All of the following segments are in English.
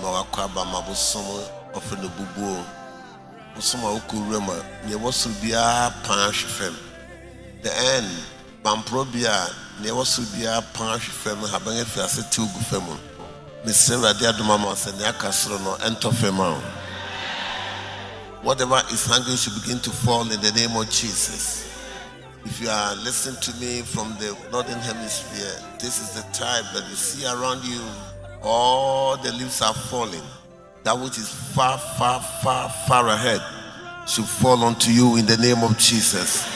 Mawakwaba Mabusomo of the Bubu. Osoma Ukurema, Newasubia Panshifem. The end, Bamprobia, Newasubia Panshifem, Habang Fiasa Tugu Femo. Miss Sarah Diadumamas and Yakasrono, Entofemo. Whatever is hungry should begin to fall in the name of Jesus. If you are listening to me from the northern hemisphere, this is the time that you see around you, all the leaves are falling. That which is far, far, far, far ahead should fall onto you in the name of Jesus.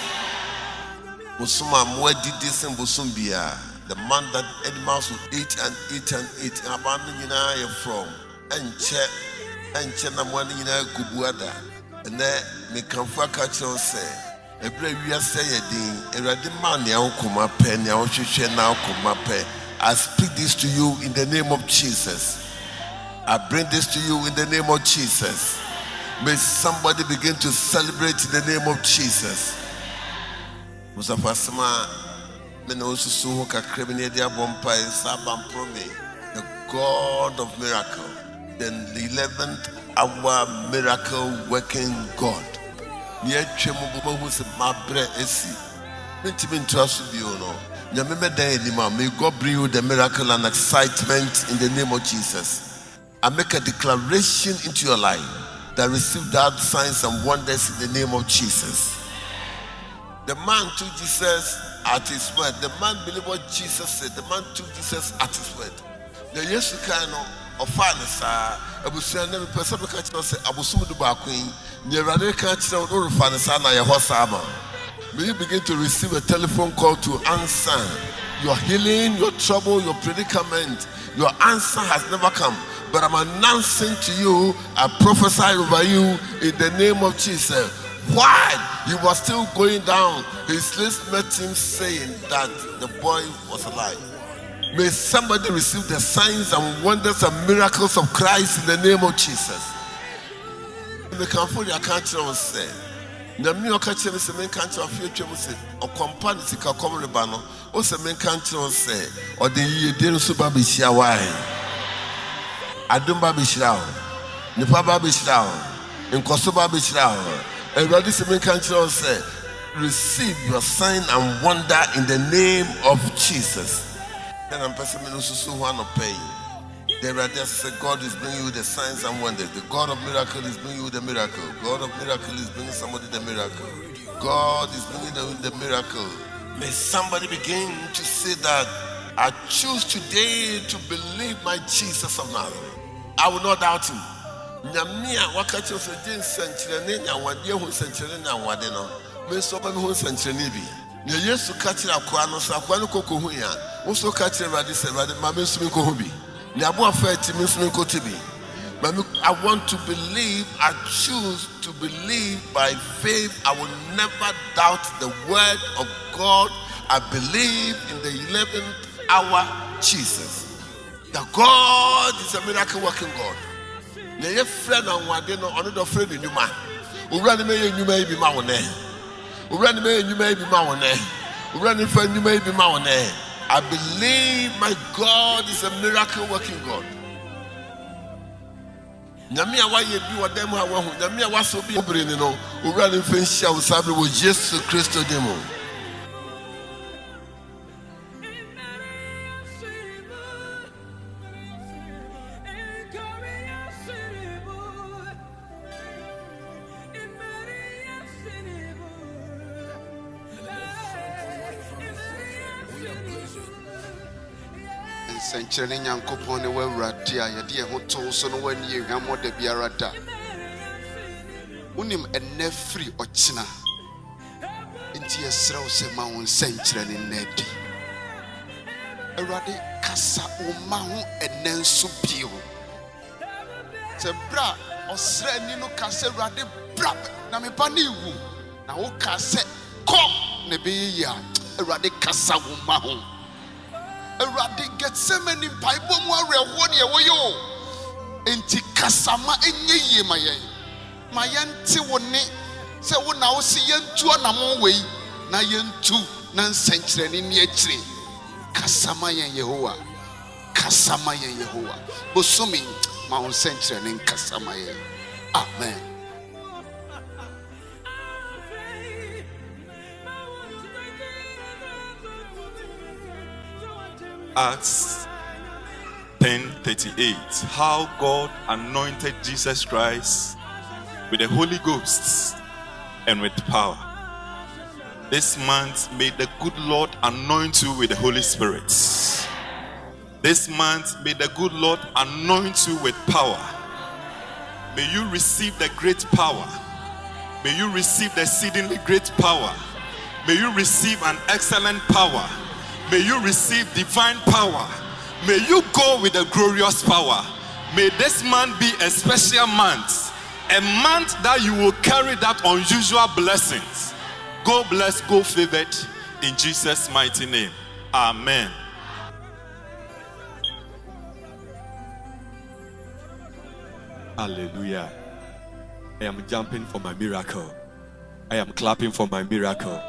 Busuma mwedidis and busumbia, the man that animals will eat and eat and eat. Abandon you from and chena mwani yina kubuada. And then me kamfa kachon say, Ebre we are saying, Eradi man ya ukuma pen ya ushushe na ukuma pen. I speak this to you in the name of Jesus. I bring this to you in the name of Jesus. May somebody begin to celebrate in the name of Jesus. Musafasama menosusu kakremine dia bompa sabam prome. The God of miracle, the 11th hour miracle working God. May God bring you the miracle and excitement in the name of Jesus. I make a declaration into your life that receive that signs and wonders in the name of Jesus. The man took Jesus at his word. The man believed what Jesus said. The man took Jesus at his word. The yes kind of fairness, Abusia never person catch us Abusumu Baquin, near Radeka or Fanisana Yahosama. May you begin to receive a telephone call to answer your healing, your trouble, your predicament. Your answer has never come. But I'm announcing to you, I prophesy over you in the name of Jesus. While he was still going down, his lips met him saying that the boy was alive. May somebody receive the signs and wonders and miracles of Christ in the name of Jesus. The Cambodia country was said, the New Country is the main country of future, or company to come Rebano, or the main country was said, or the Yedin Subabishia wine. Adumba Bishrao, Nipaba Bishrao, in Kosoba Bishrao, and Radis Country say, receive your sign and wonder in the name of Jesus. Then I'm passing me to one of pain. The Radis say, God is bringing you the signs and wonders. The God of miracle is bringing you the miracle. God of miracle is bringing somebody the miracle. God is bringing them the miracle. May somebody begin to say that I choose today to believe my Jesus of Nazareth. I will not doubt him. Nyamia wakati of Jane Century and one year who century and one dinner. May so many who century be. You used to catch a quano, Saquano Cocohuya, also catch a radis and Mammy Smikohubi. Nabua Feti Mismiko Tibi. I want to believe, I choose to believe by faith. I will never doubt the word of God. I believe in the 11th hour Jesus. The God is a miracle working God. Your friend on one day, no another friend in you man. Urani may you may be Maone. Urani may you may be Maone. Urani friend you may be Maone. I believe my God is a miracle working God. Namia why you be what them how Namia was so be opening no. Urani friend shall sabi with Jesus Christ demo. Century Yankopon, where Radia, your dear hotel, so no one year, Hamo de Biarada. Unim and ne free or china. Into a slow Mountain Century in Neddy. A radi Casa o Mahon and then Supio. The bra or Srenino Casa Radi Brab, Namipani woo. Now, Casa, come, Nebia, a radi Casa o Mahon. Eradi get so many Bible more reward you. Enti kasama enye ye my auntie wonne say wo na wo see yentu anamo we na yentu na century ni kasama yen Yehowa bosomi ma wo nsɛnkyerɛnne nkasa ma yɛn. Amen. Acts 10:38. How God anointed Jesus Christ with the Holy Ghost and with power. This month, may the good Lord anoint you with the Holy Spirit. This month, may the good Lord anoint you with power. May you receive the great power. May you receive the exceedingly great power. May you receive an excellent power. May you receive divine power. May you go with a glorious power. May this month be a special month. A month that you will carry that unusual blessings. Go blessed, go favored in Jesus' mighty name. Amen. Hallelujah. I am jumping for my miracle. I am clapping for my miracle.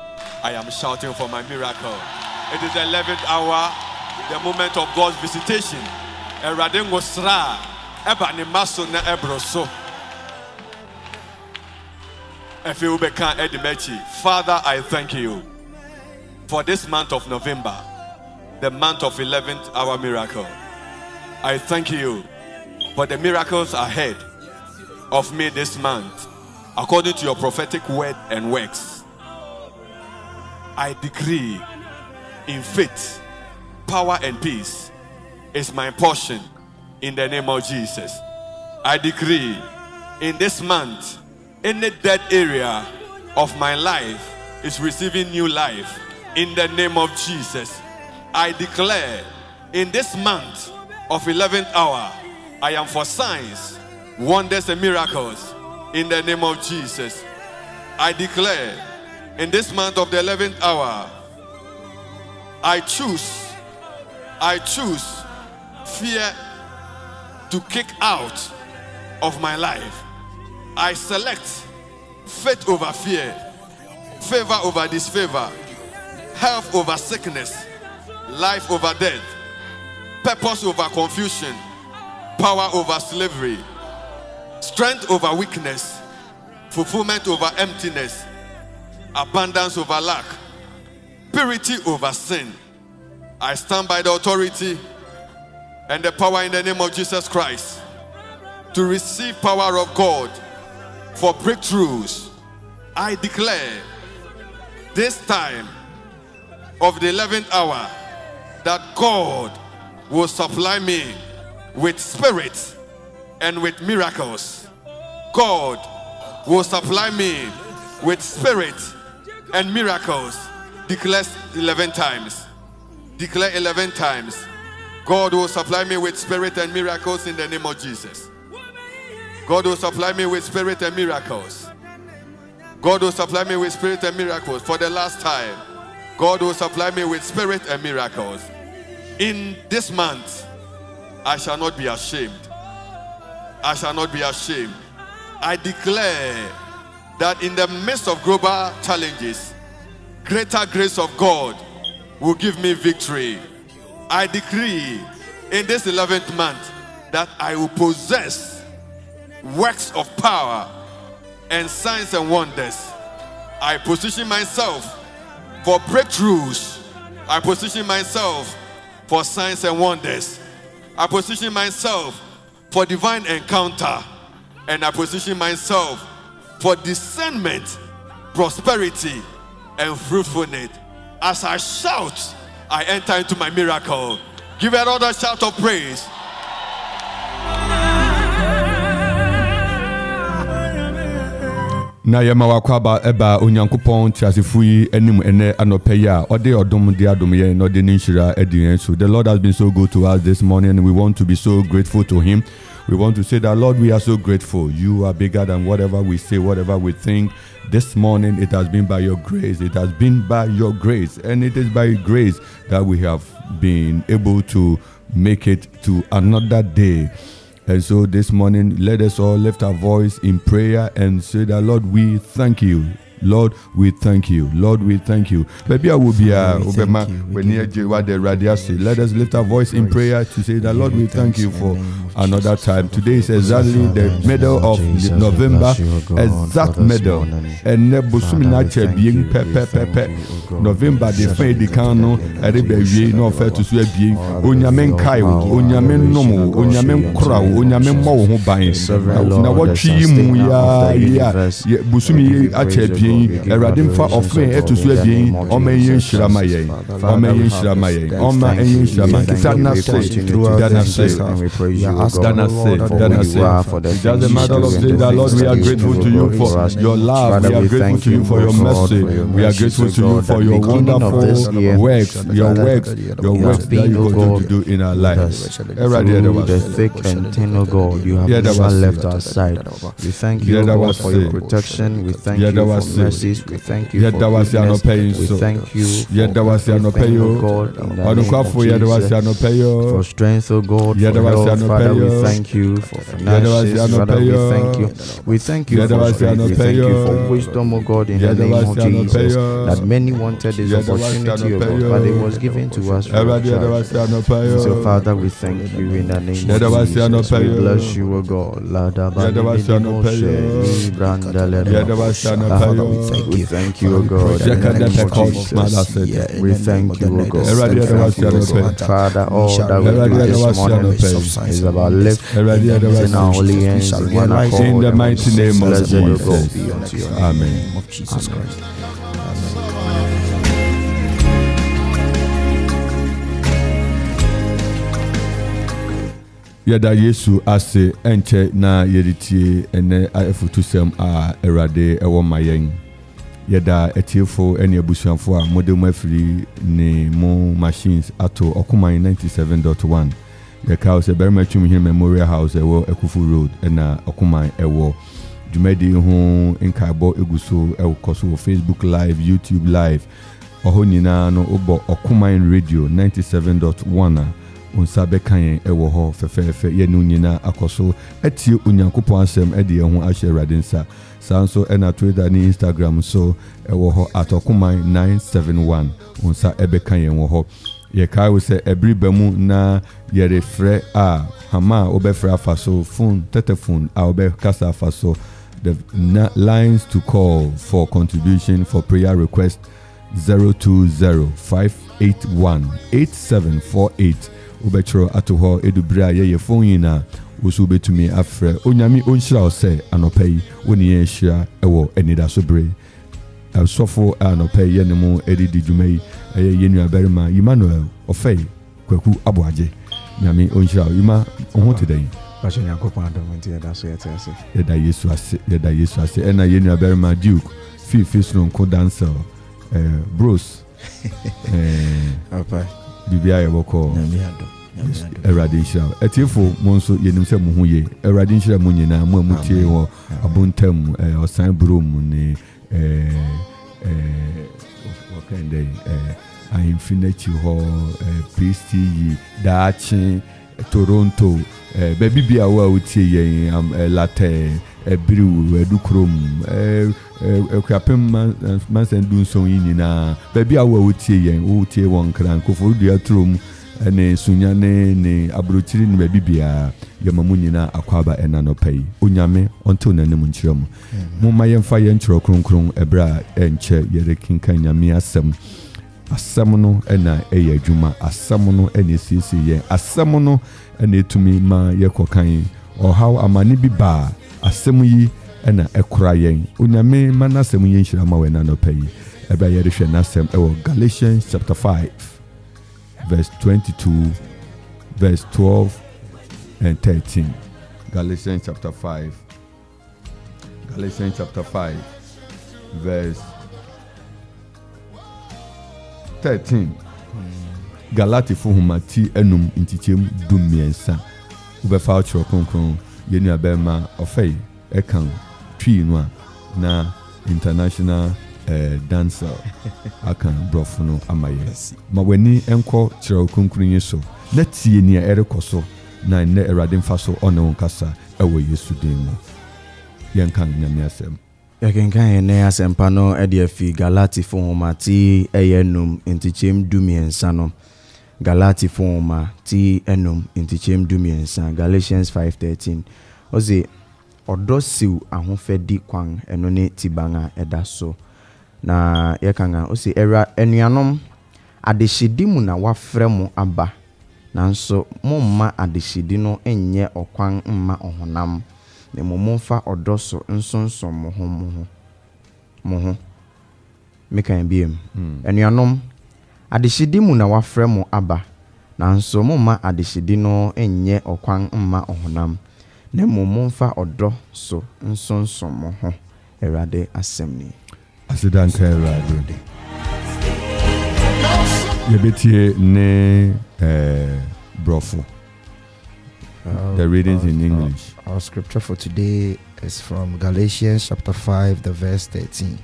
I am shouting for my miracle. It is the 11th hour, the moment of God's visitation. Erade ngosra, eba ni maso na ebroso. Efe ubeka edimechi. Father, I thank you for this month of November, the month of 11th hour miracle. I thank you for the miracles ahead of me this month, according to your prophetic word and works. I decree in faith, power and peace is my portion in the name of Jesus. I decree in this month, any dead area of my life is receiving new life in the name of Jesus. I declare in this month of 11th hour, I am for signs, wonders and miracles in the name of Jesus. I declare in this month of the 11th hour, I choose fear to kick out of my life. I select faith over fear, favor over disfavor, health over sickness, life over death, purpose over confusion, power over slavery, strength over weakness, fulfillment over emptiness, abundance over lack, purity over sin. I stand by the authority and the power in the name of Jesus Christ to receive power of God for breakthroughs. I declare this time of the 11th hour that God will supply me with spirit and with miracles. God will supply me with spirit and miracles. Declare 11 times. Declare 11 times. God will supply me with spirit and miracles in the name of Jesus. God will supply me with spirit and miracles. God will supply me with spirit and miracles. For the last time, God will supply me with spirit and miracles. In this month, I shall not be ashamed. I shall not be ashamed. I declare that in the midst of global challenges, greater grace of God will give me victory. I decree in this 11th month that I will possess works of power and signs and wonders. I position myself for breakthroughs. I position myself for signs and wonders. I position myself for divine encounter. And I position myself for discernment, prosperity, and fruitfulness. As I shout, I enter into my miracle. Give another shout of praise. Na yema wakwaba eba onyankopon tiasefo yi anim ene anope ya ode odom de adom ye no de ninshira edien so the Lord has been so good to us this morning and we want to be so grateful to him. We want to say that, Lord, we are so grateful. You are bigger than whatever we say, whatever we think. This morning, it has been by your grace. It has been by your grace. And it is by your grace that we have been able to make it to another day. And so this morning, let us all lift our voice in prayer and say that, Lord, we thank you. Lord, we thank you. Lord, we thank you. Maybe I will be when let us lift our voice in prayer to say that, Lord, we thank you for another time. Today is exactly the middle of November, exact middle. And Busumina being pepe. November, the Fay de Cano, Aribe, no fair to swear being Unyamen Kaio, Unyamen Nomo, Unyamen Crow, Unyamen Mo, who binds. Now what Chimu, Busumi Ache being a radimfa of me to swear being Omeyin Shramaye, Omeyin Shramaye, Omeyin Shramaye. Dana say. It doesn't matter of saying that, Lord, we are grateful to you for your love. We are grateful to you for your mercy. We are grateful to you for your wonderful works, your works that you continue to do in our lives. The thick and thin, O God, you have never left our side. We thank you, God, for your protection. We thank you for mercies. We thank you for goodness. We thank you for strength, O God, for health. Father, we thank you for finances. Father, we thank you. We thank you for strength. We thank you for wisdom, O God, in the name of Jesus. That many wanted this opportunity, O God, but it was given to us. So, Father, we thank you in the name of Jesus. We bless you, O God. Father, we thank you, O God. We thank you, O God. Father, all that we do this morning is about lifting our holy hands in one accord. In the mighty name of Jesus. Amen. Of Jesus Christ. Yada Yesu ase enche na yeditie ene afutusem a erade ewo mayen. Yada etiefo ene abusuanfo a modem afiri ne mo machines ato Okuman 97.1. Yeka se Bere Matchum here Memorial House ewo Ekufu Road na Okuman ewo Jumedi ho nkaibo eguso ewo koso Facebook live, YouTube live. Oho nyina no obo Okuman Radio 97.1 unsabe kan ewo ho fefefe ye no nyina akoso etie Onyankopon asem ede ye ho ahye radinsa sanso ena Twitter ni Instagram so ewo ho atokuman 971 unsa ebe kan ye wo ho ye kai we se ebri bamu na ye refre a hama obefra faso phone telephone a obe kasa faso the lines to call for contribution for prayer request 020-581-8748 ubetro atoho edubra ye phone yina wosu betumi afre onyami onhira ose anopai woni ye hira ewo Anidaso Bere asofo anopai ye nemu edidi dwumai ye nua berima Emmanuel ofei kwaku aboaje nyami onhira yima oho tedai Pastor Yankopon adomenti Anidaso yetese yeda Yesu ase ena ye nua berima Duke Fisno nko dancer bros Papa bibia ye boko Erade Nshira etiefo mo nso yenim se mo huye Erade Nshira mo nyina mo amutie ho abuntam osan brom ne wakende Infinity ho PSTE Dachi Toronto baby bia wa utie yen latte ebriu edukrom ekwapem man sendun so nyina baby awa utie yen utie won kran koforu dia trom ene sunya ne abrochiri ne babibia yamamu nyina akwaba enanopai onyame onto nanem nkyerem mumma yemfa yenkyero kronkron ebra enche yere kinkan nyame asem no ena eya adwuma asem no ene sisi ye asem no ene etumi ma yekokan ohaw amane bi ba asem yi ena ekora yen onyame manasem yen hyira ma wenanopai ebra yere hwe nasem ewo Galatians chapter 5 verse 22, verse 12 and 13. Galatians chapter 5. Galatians chapter 5, verse 13. Galati fuhumati enum intichem dumiensa. Ubefa ochro konkron yenu abema ofei ekan twi no na international dancer akan brofo no amaye ma wani enko kire kunkunye so na tie ni erekoso na ne erade mfa so ono nkasa ewo Yesu din mu yenkan nyame asem yekenkan ne asempa no ede afi Galati fo homati eyenum intichem dumiensa no Galati forma ti enum inti chem dumiensa Galatians 5:13 oze odosiw ahofedi kwan eno ne tibanga edaso na yekanga oze era enuanom adeshidi mu na wafrɛ mo aba nanso momma adeshidi no enye okwan mma ohonam ne momfa odoso nsonson mo ho mekan biem enuanom adeshidi mu na wafrɛ mo aba nanso momma adeshidi no enye okwan mma ohonam ne momfa odoso nsonson mo ho erade asɛmni asidanka erade yebetie ne brofo. The readings in English. Our scripture for today is from Galatians chapter 5, the verse 13.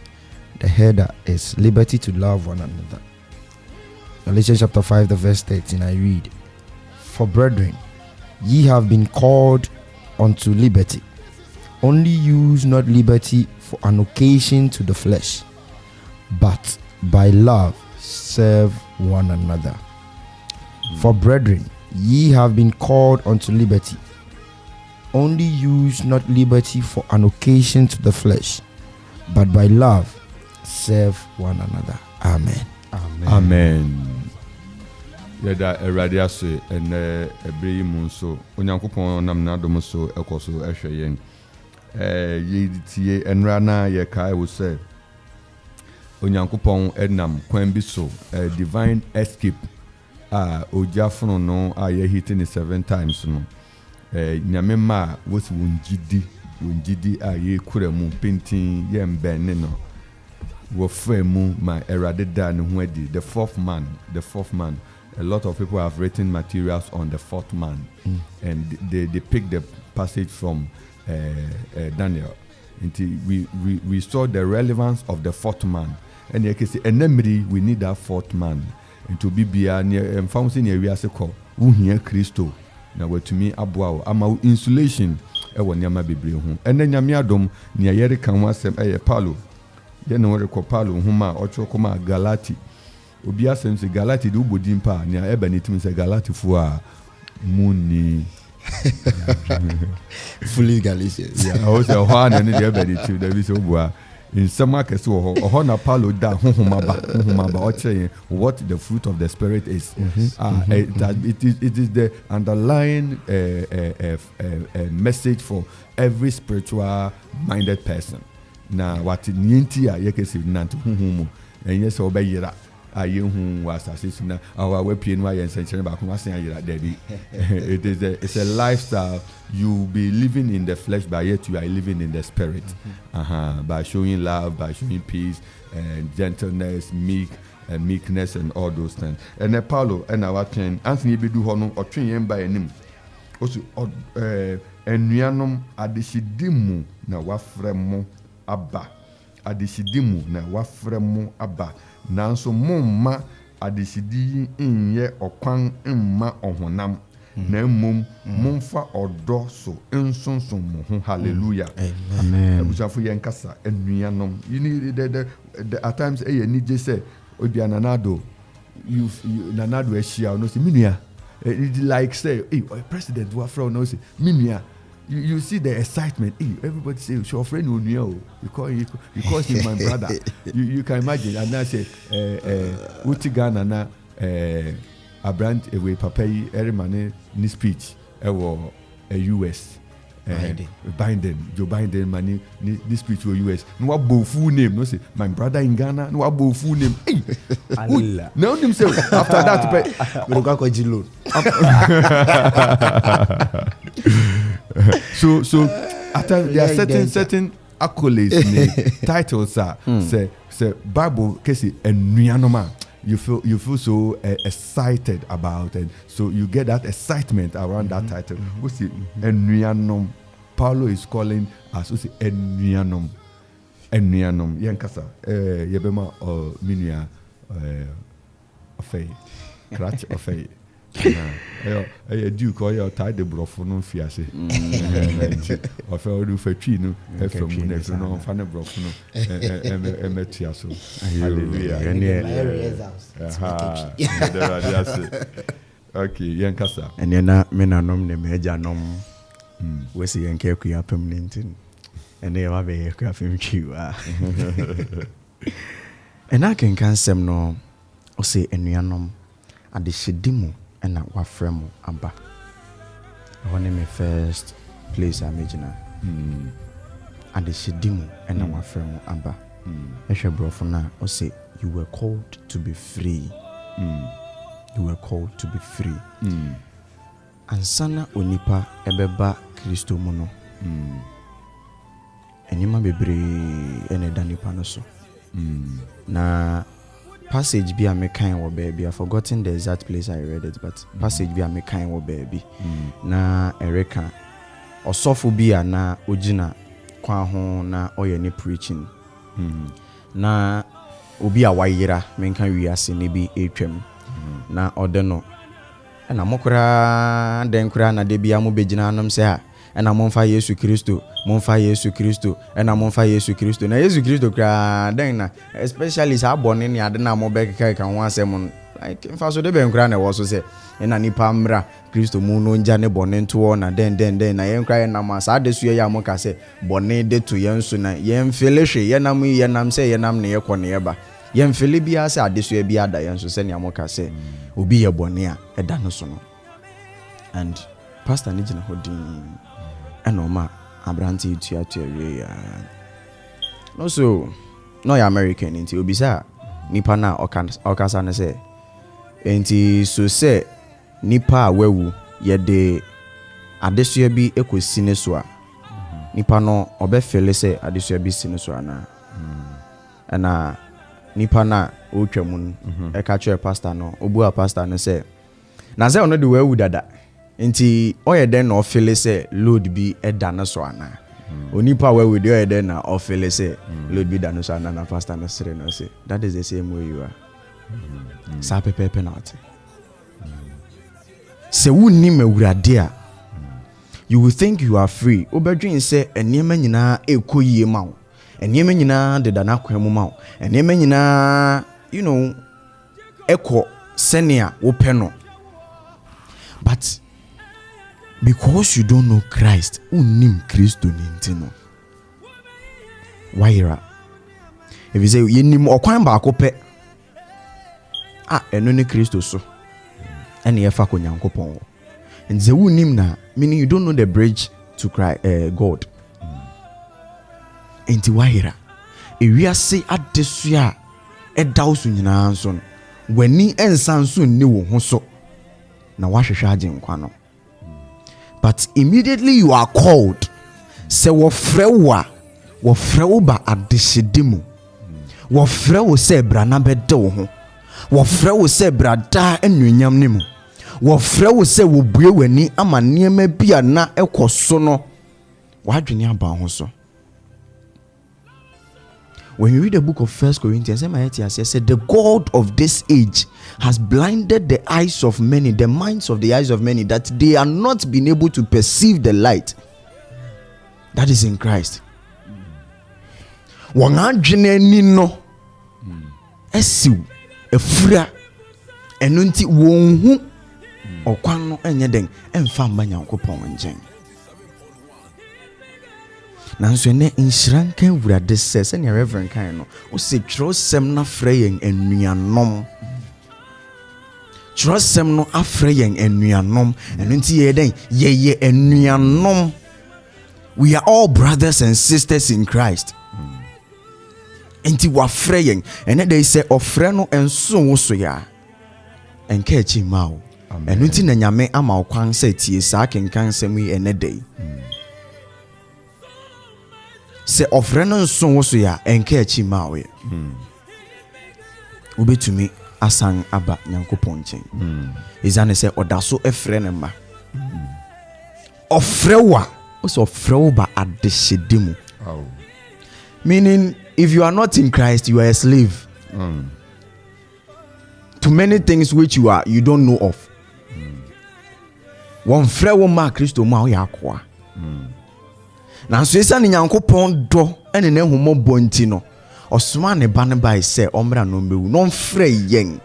The header is liberty to love one another. Galatians chapter 5, the verse 13, I read, For brethren, ye have been called unto liberty. Only use not liberty for an occasion to the flesh, but by love serve one another. For brethren, ye have been called unto liberty. Only use not liberty for an occasion to the flesh, but by love serve one another. Amen. Amen. Amen. Yada erade ase ene ebreyi mu so onyankopon nam na dom so ekoso ehwe yen ye enra na ye kai wo se onyankopon enam kwan bi so divine escape ojafono no ye hitting 7 times no nyame ma wosi wonjidi ye kura mu painting ye mbenne no wo fremu ma erade da ne ho adi the fourth man. A lot of people have written materials on the fourth man, and they pick the passage from Daniel. We saw the relevance of the fourth man, and you can see, we need that fourth man. And to be near found in a reaseko, here Christo. Now, to me, Abuao, ama insulation, Nyama Biblion, and then Yamiadom, near Yerikan was a palo. Then no palo, Huma, Ochokoma, Galati. Obi asem se Galati do bodimpa nia eba ne tim se Galati fu a muni fully Galatians. Yeah, I was a one and the eba ne tim da bi so bua in sama kese ho na Paulo da honhumaba o che what the fruit of the spirit is. It is the underlying message for every spiritual minded person. Na what nienti a yekesi nanto honhumu and yes obeyira ayehu was assistant our weapon why and century back it's a lifestyle. You be living in the flesh, but yet you are living in the spirit. By showing love, by showing peace and gentleness, meekness and all those things. And Paulo and our train Anthony be do hono or train by a name also enuanom adesidimu na wafremo aba adesidimu na wafremo aba nanso momma adesidi nye okwan mma ohonam na mmom momfa odo so nsonson mo ho. Hallelujah. Amen. Abusafo yen kasa enuanom you need the at times ni je say obi ananado you nanado ehia no say minua it like say hey president wa from no say minua. You see the excitement. Everybody say, "Your friend Unio." You call him my brother. You can imagine. And I say, "Utigana na abrant away papai every man in speech. Ewo US Biden Joe Biden money this speech for US. No abo full name. No say my brother in Ghana. No abo full name. Now himself after that pay. So at times there are certain accolades, titles say Bible case enuanoma. You feel so excited about it, so you get that excitement around that title. We see enuanom. Paulo is calling us we see enuanom. Yankasa yebema minua afei crutch afei I do call your tide the brofono fiase. Or for do for trino, from no fan of brofono, emetiaso. Hallelujah. Okay, Yankasa. And you're not menanom, the major nom. We see and care permanent. And they have a craft chew. And I can some no, or say, Enuanum, at the Shedimu. And na wafremo aba. I want me first place imagine. And the Shedimu and na wafremo aba. Eshe brofona o say you were called to be free. You were called to be free. And sana onipa ebeba Kristo mu no. Enima bebre ene danipa no so. Na passage be a mekan wo baby. I've forgotten the exact place I read it, but passage be a mekan wo baby. Na ereka osofo bi a na ogina kwa ho na oye ne preaching. Na obi a wayira menkan wiase ne bi etwam. Na ode no na mokra den kra na de bia mo begina anom se ha na momfa Yesu Kristo na momfa Yesu Kristo na Yesu Kristo kra den na especially sa bone ne ade na mo be keka kan ho asem like mfa so de be nkra na wo so se na nipa mra Kristo mu no nja ne bone nto na den na yen kra na ma sa de su ya mo ka se bone de to yen so na yen felehwe yenam se yenam ne yekɔ ne yeba yen fele bia se ade su bia da yen so se ne mo ka se obi ye bone a eda no so no. And pastor ni gina hodin enoma abranti tuatue no so no ya American nti obisa nipa na okasa na se enti so se nipa awewu ye de adesua bi ekosi ne so a nipa no obefele se adesua bi si ne so ana ana nipa na otwamu e ka kire pastor no obu a pastor no se na se ono de wewu dada nti oye den na ofele se load bi eda na so ana onipa wewu de oye den na ofele se load bi da na so ana na pastor no sere no say that is the same way you are sa pepe penalty se wunni mawurade a you will think you are free obedwin se enema nyina ekoyie ma wo enema nyina de da na kwam ma wo enema nyina you know eko senia wo pe no but because you don't know Christ unim Kristo nintino waira if you say yenim okwan ba akope eno ne Kristo so ene ye fa ko Nyankopon and ze unim na meaning you don't know the bridge to God enti waira ewiase adesua edawso nyina nso no wani ensanso ni wo ho so na wahwehwe agye nkwa no. But immediately you are called, se wofrewa ba adeshedimu. Wofrewo se brana bede wo ho. Wofrewo se brada enwunyam nimu. Wofrewo se wobue wani ama niema bia na ekoso no. Wadwene aba ho so. When you read the book of 1 Corinthians, said the God of this age has blinded the eyes of many, the minds of the eyes of many, that they are not being able to perceive the light that is in Christ. Wangadwene ni no esiw efura enunti wonhu okwan no enye den emfa mba Nyankopɔn nkyɛn. Nanso ne inshran kan wurade sɛ ne reverend kan no o se trosem na frɛ yɛn anuanom. Trosem no afrɛ yɛn anuanom enunti yɛ den yɛyɛ anuanom. We are all brothers and sisters in Christ. Enti wafrɛ yɛn ene dey sɛ ɔfrɛ no enso wo so ya enka achi ma wo enunti na nyame ama okwan sɛ tie saa kenkan sɛm yi ene dey se ofre no nso wo so ya enka achi ma wo ubetumi asan aba Nyankopɔn nkyɛn izane se odaso efre ne ma ofre wa o so ofre wo ba adeshedimu. Meaning if you are not in Christ, you are a slave to many things which you don't know of. One frɛ wo ma Kristo ma wo yakwa. Nanso esa ne Nyankopɔn dɔ ene ne homobɔ nti no. Osoma ne ba ne ba sɛ ɔmmra no mbewu. No frɛ yɛn.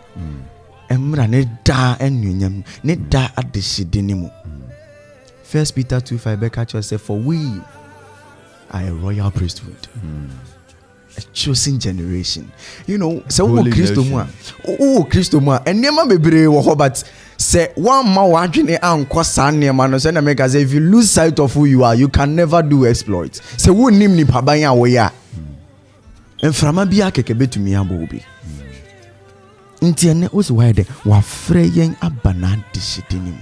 Emra ne da enunyam ne da adehide ne mu. 1 Peter 2:5 Becca said, for we are a royal priesthood, a chosen generation. You know, so Christo mua, Christo mua, and never be brave, but say one more watching and Kwasan near Manos and America. If you lose sight of who you are, you can never do exploits. So who name ni Pabaya waya and Framabia kebe to me abobi. Intiane was why they were fraying a banan dishitinim.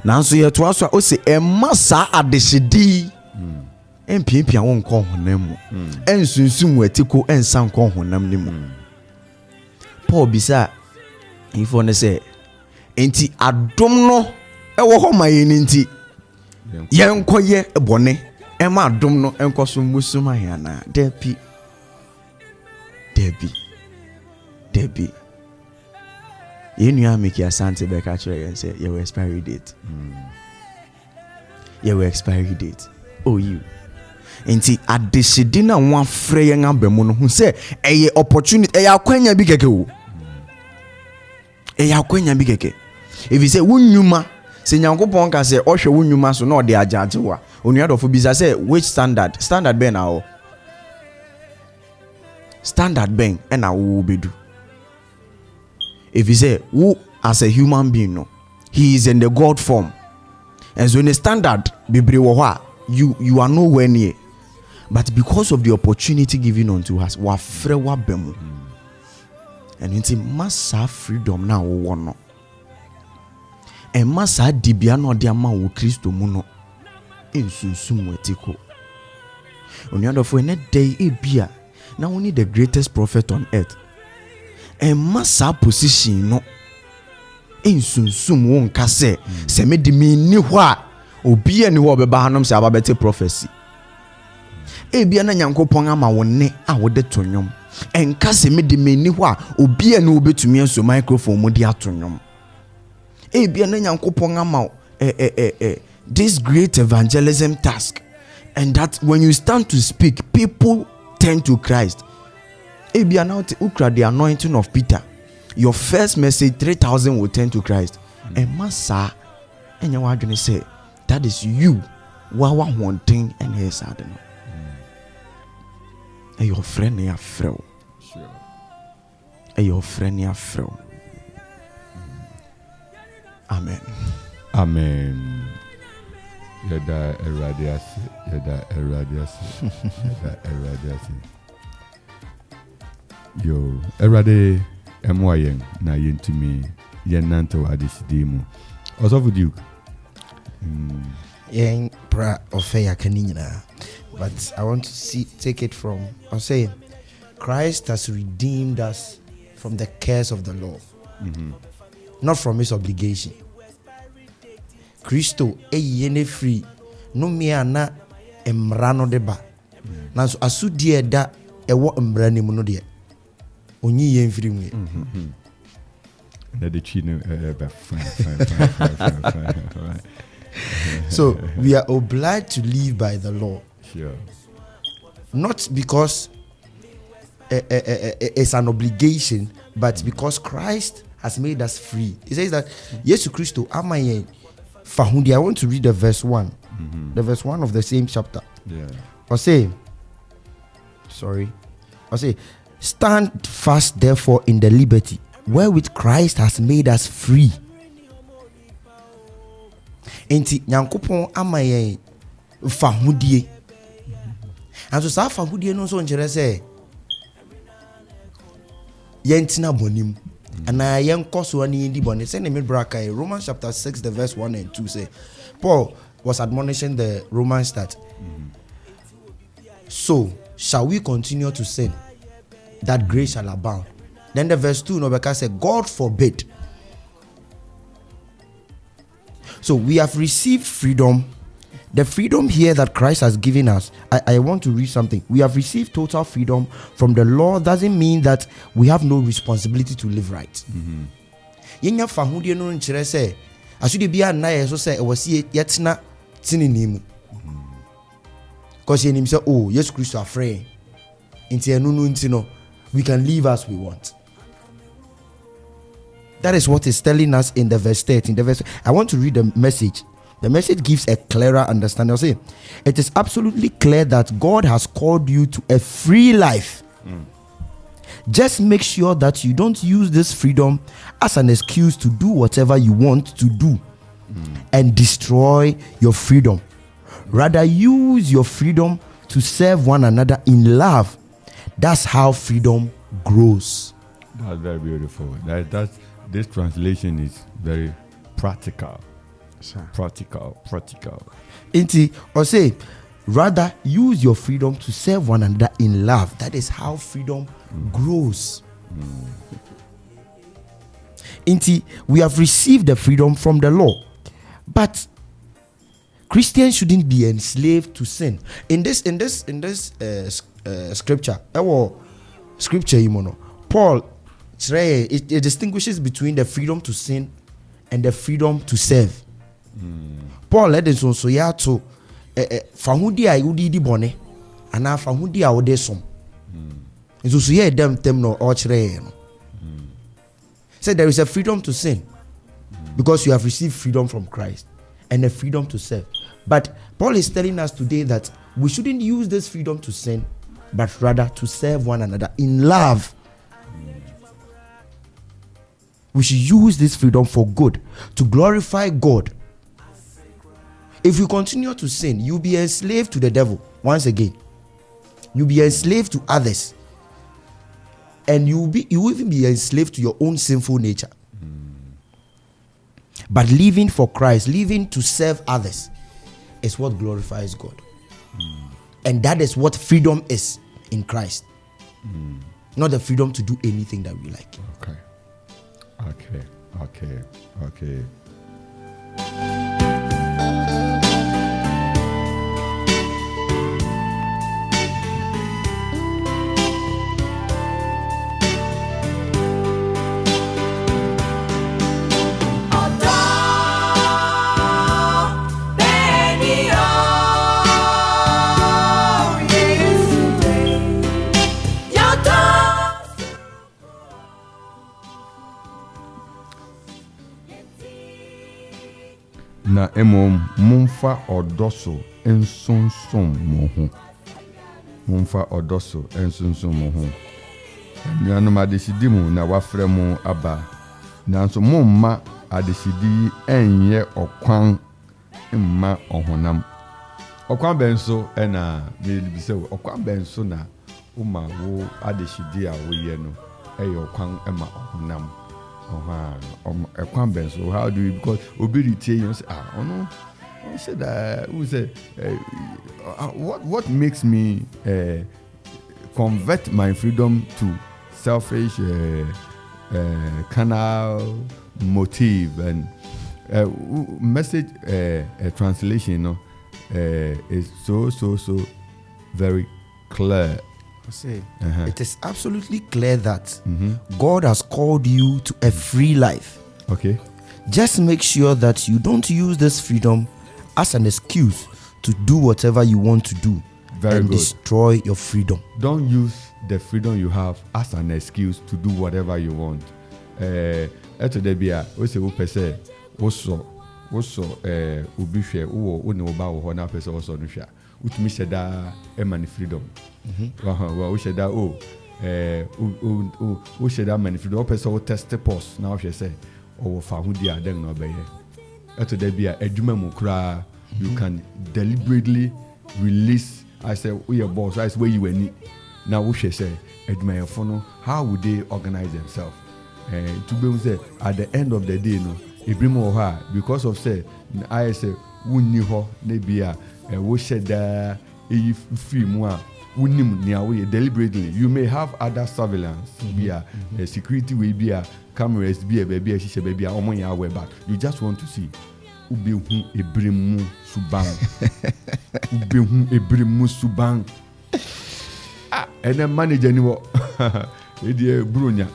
Nanso yɛ to aso a o se ɛma saa adehidi mpiapia wo nkɔ honam mu ɛnsunsum watiko ɛnsa nkɔ honam ne mu. Paul bisa ifo ne sɛ enti adom no ɛwɔ hɔ ma yɛ nti yɛnkɔ yɛ bɔne ɛma adom no ɛnkɔ so musuma yana debi Yenua Miki Asante Beka Chere and say your expiry date. Your expiry date. Oh you. Enti adesidina one frey nga bemu who say a opportunity a kwenya bi keke wo. Kwenya bi keke. If you say wunyuma se Nyankopon ka say ohwe wunyuma so na de agyaje wa. Onuadofo bisa say which standard ben na o. Standard ben na wo bedu. If you say who as a human being, no, he is in the God form, and so in the standard, you are nowhere near. But because of the opportunity given unto us, we are free bemu, and it's massa freedom now one. And massa dibiano diama wo Kristo muno in sunsum wetiko. On the other for net day ebia, now only the greatest prophet on earth. And massa position no in sunsum won kase se me di mi ni hɔ a obi ani hɔ bɛba hanom se ababɛte prophecy ebia na Nyankopɔn ama wo ne a wo de to nwom enka se me di mi ni hɔ a obi ani wo betumi enso microphone mu di ato nwom ebia na Nyankopɔn ama this great evangelism task, and that when you stand to speak people turn to Christ. Ebia now ukra the anointing of Peter. Your first message 3,000 will turn to Christ. And massa and your wadjuni say that is you. Wawa one thing and his I don't know. And your friend near fro. Sure. And your friend near fro. Amen. Amen. Yada eradiasi. Yo, erade MYN na yentumi yenanto adisidimu. Also for Duke. Yen pra ofeya kanina. But I want to take it from, I'll say, Christ has redeemed us from the curse of the law, not from his obligation. Christo yene free no mea na emrano deba. Nanso asudie da ewo emrani mu no de. Onyi yen free mu. Na de chino So we are obliged to live by the law. Sure. Not because it's an obligation, but because Christ has made us free. He says that Yesu Christo amaye fahundi. I want to read the verse 1. The verse 1 of the same chapter. Yeah. I'll say, stand fast therefore in the liberty wherewith Christ has made us free. Enti Nyankopon amaye fahudie. And so sa fahudie no so nkyere say yentina bonim ana yenko so ani ndi bone say na me braka Romans chapter 6 the verse 1 and 2 say Paul was admonishing the Romans that so shall we continue to sin that grace shall abound. Then the verse 2 Nobeka said God forbid. So we have received freedom. The freedom here that Christ has given us, I want to read something. We have received total freedom from the law. Doesn't mean that we have no responsibility to live right. As you be na so say was yet na tininim. Because he say, oh, yes, Christ are free. We can live as we want. That is what is telling us in the verse 13. I want to read the message. The message gives a clearer understanding. I'll say, it is absolutely clear that God has called you to a free life. Just make sure that you don't use this freedom as an excuse to do whatever you want to do and destroy your freedom. Rather, use your freedom to serve one another in love. That's how freedom grows. That's very beautiful. This translation is very practical. Practical. Inti, or say, rather use your freedom to serve one another in love. That is how freedom grows. Inti, we have received the freedom from the law, but Christians shouldn't be enslaved to sin. In this scripture, Paul it distinguishes between the freedom to sin and the freedom to serve. Paul led us so ya to fahudi a yudi di bone ana fahudi a wode som. So ye dem no o kire no. Said there is a freedom to sin because you have received freedom from Christ and a freedom to serve. But Paul is telling us today that we shouldn't use this freedom to sin, but rather to serve one another in love. We should use this freedom for good, to glorify God. If you continue to sin, you'll be enslaved to the devil once again. You'll be enslaved to others. And you will even be enslaved to your own sinful nature. But living for Christ, living to serve others, is what glorifies God. And that is what freedom is in Christ. Not the freedom to do anything that we like. Okay. Na mumfa odoso ensonson mohu. Mumfa odoso ensonson mohu. Nuanom adesidi mu na wafrɛ mu aba. Nanso mumma adesidi enye okwan mma ohonam. Okwan benso na bise okwan benso na uma wo adesidi a wo ye no eye okwan ma ohonam. So how do you, because obedience you say I said that who said what makes me convert my freedom to selfish carnal motive and message translation is so very clear. It is absolutely clear that God has called you to a free life. Okay. Just make sure that you don't use this freedom as an excuse to do whatever you want to do and destroy your freedom. Don't use the freedom you have as an excuse to do whatever you want. We say ubihwe wo ne oba wo ho na pese wo so no hwa utumi sheda emani freedom we sheda we sheda mani freedom o pese wo test post na wo hwe say o fa hudi aden no be ye eto da bia adwuma mu kra you can deliberately release. I say we your boss, I say where you any now wo hwe say adwuma yefo no how would they organize themselves to be say at the end of the day no Ibrimo ha because of say I say wunni ho na bia wo sheda free mu a wunnim nia we deliberately. You may have other surveillance bia security we bia cameras bia baby shisha baby omo ya we but you just want to see ubehu ebremu suban ubehu ebremu suban and then manager ni wo e die bronya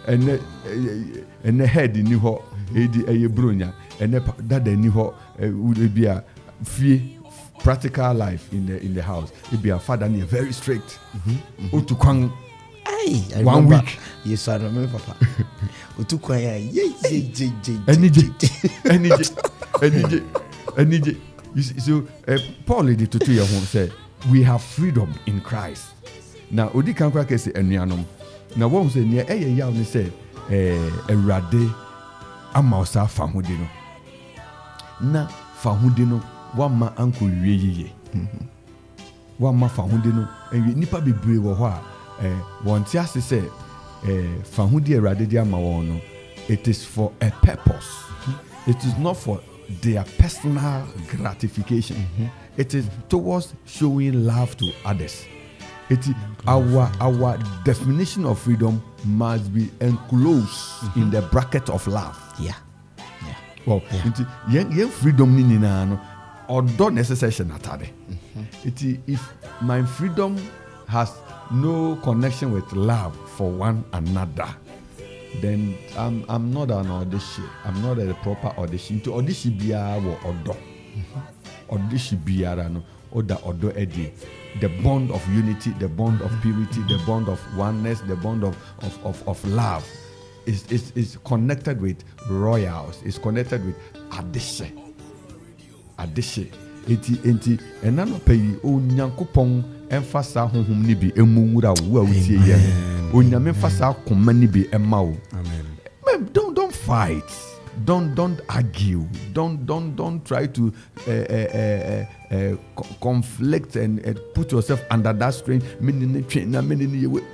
and head ni ho edi eye bronya ene that any ho would be a free practical life in the house. It be a father and very strict. To kwang 1 week. Yes, I remember, Papa. To kwang any. So Paul did to 2 year home said we have freedom in Christ. Now odi kan kwa kese enuanom. Na won say near yaw ni say Awurade amausa fahudi no. Na fahudi no wama anko wie yiye. Wama fahudi no nipa bebre wo ho a won ti ase say fahudi Awurade di ama won no. It is for a purpose. It is not for their personal gratification. It is towards showing love to others. It is our definition of freedom must be enclosed in the bracket of love. Yeah. Well, yen freedom ni na no odo necessary natade. If my freedom has no connection with love for one another, then I'm not an audition. I'm not a proper audition. To audition biara wo odo. Audition biara no oda odo edi. The bond of unity, the bond of purity, the bond of oneness, the bond of love is connected with royals. Is connected with addition. Enti enano peyi o Nyankopɔn emfasa honhom ni bi emunwura wo a wutie ye. Onyame emfasa akoma ni bi ema wo. Amen. Don't fight. Don't argue. Don't try to conflict and put yourself under that strain.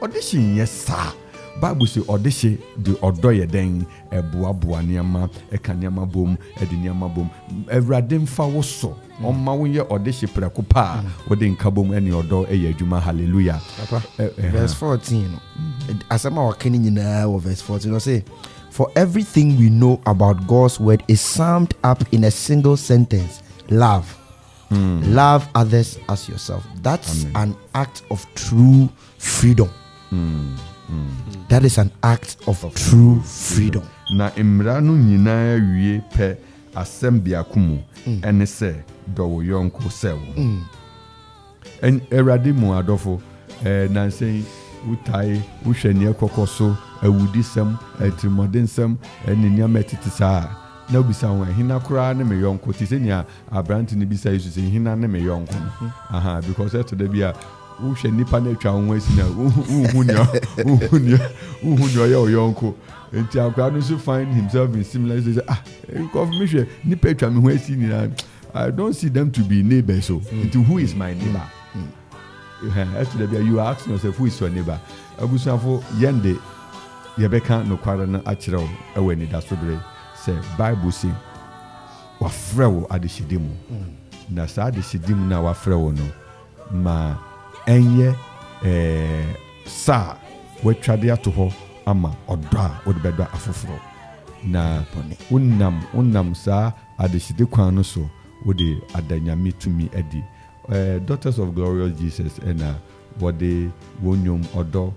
Audition, yes, sir. Bible say audition the odoye den eboa niama ekaniama bom ediniama bom Awurade mfa wo so omma wo ye audition preko pa wo de nka bom ene odo eye adwuma. Hallelujah. Verse 14 asema wakeni nyina wo verse 14 no say for everything we know about God's word is summed up in a single sentence: love. Love others as yourself. That's an act of true freedom. That is an act of true freedom. Na imra no nyina wie pe asem biakumu ene se do wo yonko sewo. En erade mu adofo na say utai uhwani ekokoso awudisem etimodensem eninia metiti saa na obisa won hina kura ne me yonko ti se nia abranti ne bisa yesu se hina ne me yonko. Because to the bia uhwe nipa na atwa won asi na uhunya ya yonko enti akwa no so find himself in similar say because me hwe nipa atwa me ho asi ni I don't see them to be neighbors. So into who is my neighbor? You are asking yourself, who is your neighbor? Abusafo yende yebeka no kwara na achiro ewe Anidaso Bere say Bible say wa frewo adeshidemu na sa adeshidemu na wa frewo no ma enye sa wetwade ato ho ama odo a wo de bedo afoforo na unam sa adeshide kwan no so wo de adanyame tumi edi. Daughters of Glorious Jesus and what they wonyum odo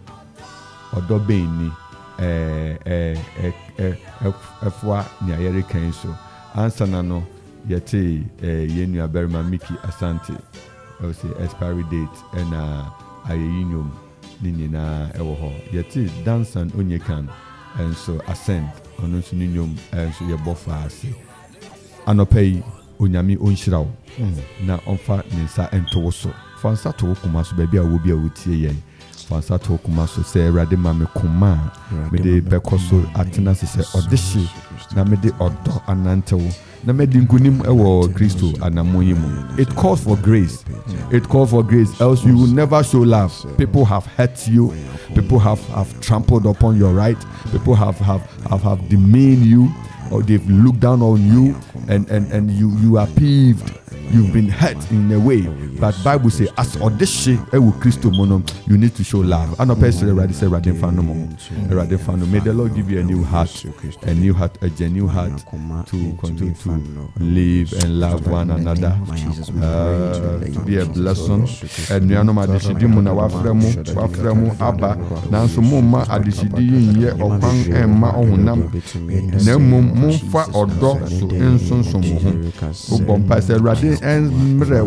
beni efwa ni ayere kan so answer na no yete yenu aberma Miki Asante I say expiry date and ayeyinyum ni nyina ewo ho yete dance and onyekan and so ascend ono so nyum and so ye bofa ase anopei onyame onhyiraw na onfa ninsa ento so fansa to kuma so baabi a wo bi a wotie yen fansa to kuma so se Awurade ma me kuma me de bekoso atena se odehye na me de odo anantewo na me de nkunim ewo Kristo anamoyimu. It calls for grace. It calls for grace, else you will never show love. People have hurt you, people have trampled upon your right, people have demeaned you, or they've looked down on you, and you are peeved. you've been hurt in a way, but Bible say as audition ewu Christo mono, you need to show love. And a person already say Radin Fano. May the Lord give you a new heart, a new heart to continue to live and love one another, to be a blessing. And we are no adishidi muna wafremu aba. Nanso mumma adishidi ye okwan emma ohunam. Ne mumfa odo so ensonso mo ho. Ubompa se Radin enmre